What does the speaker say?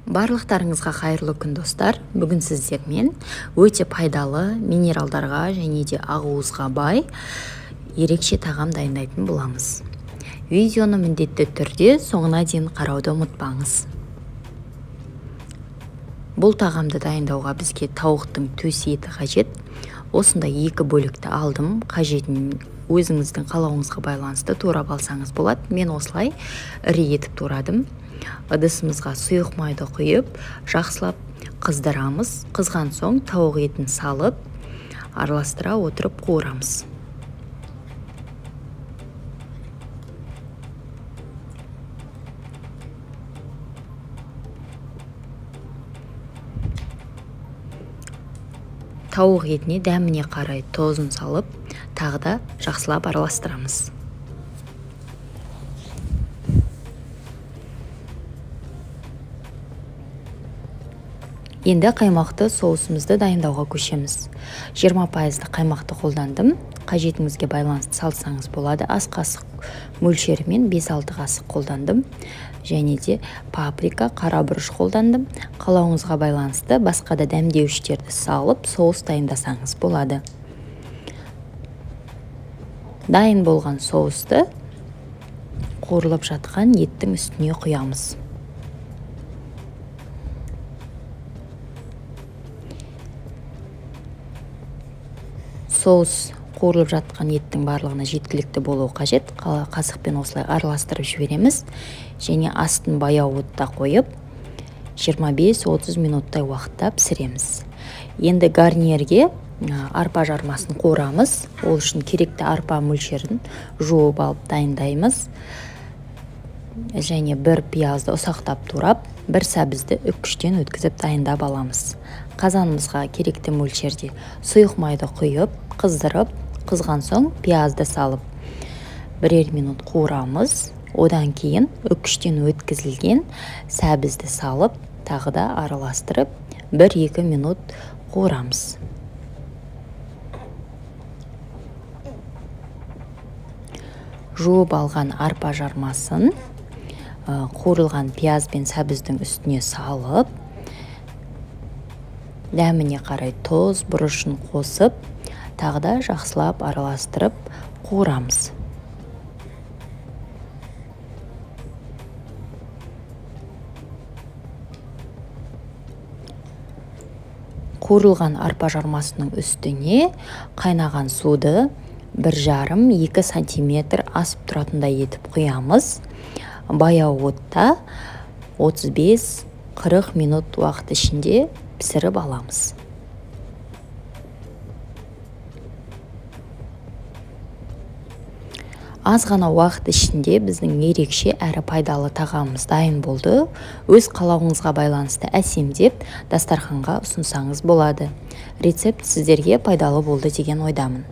Барлықтарыңызға қайырлы күн достар. Бүгін сіздермен өте пайдалы минералдарға және де ақуызға бай ерекше тағам дайындайтын боламыз. Видеоны міндетті түрде соңына дейін қарауды ұмытпаңыз. Бұл тағамды дайындауға бізге тауықтың төс еті қажет. Осындай екі бөлікті алдым. Қажетін өзіңіздің қалауыңызға байланысты турап алсаңыз болады. Мен осылай ірі етіп турадым. Ыдысымызға сұйық майды құйып, жақсылап қыздырамыз. Қызған соң тауық етін салып, араластыра отырып қуырамыз. Тауық етіне дәміне қарай тұзын салып, тағы да жақсылап араластырамыз. Енді қаймақты соусымызды дайындауға көшеміз. 20% қаймақты қолдандым. Қажетіңізге байланысты салсаңыз болады. Ас қасық мөлшерімен 5-6 қасық қолдандым. Және де паприка, қара бұрыш қолдандым. Қалауыңызға байланысты басқа да дәмдеуіштерді салып, соус дайындасаңыз болады. Дайын болған соусты қуырылып жатқан еттің үстіне құямыз. Соус қуырылып жатқан еттің барлығына жеткілікті болуы қажет. Қасықпен осылай араластырып жібереміз. Және астын баяу отта қойып, 25-30 минуттай уақытта пісіреміз. Енді гарнирге арпа жармасын қуырамыз. Ол үшін керекті арпа мөлшерін жуып алып дайындаймыз. Және бір пиязды ұсақтап турап, бір сәбізді үккіштен өткізіп дайындап аламыз. Қазанымызға керекті мөлшерде сұйық майды құйып, қыздырып, қызған соң пиязды салып, 1 минут қуырамыз. Одан кейін үккіштен өткізілген сәбізді салып, тағы да араластырып, 1-2 минут қуырамыз. Жуып алған арпа жармасын қуырылған пияз бен сәбіздің үстіне салып, дәміне қарай тұз, бұрышын қосып, тағы да жақсылап араластырып қуырамыз. Қуырылған арпа жармасының үстіне қайнаған суды 1,5-2 сантиметр асып тұратындай етіп құямыз. Баяу отта 35-40 минут уақыт ішінде пісіріп аламыз. Аз ғана уақыт ішінде біздің ерекше әрі пайдалы тағамымыз дайын болды. Өз қалауыңызға байланысты әсемдеп дастарханға ұсынсаңыз болады. Рецепт сіздерге пайдалы болды деген ойдамын.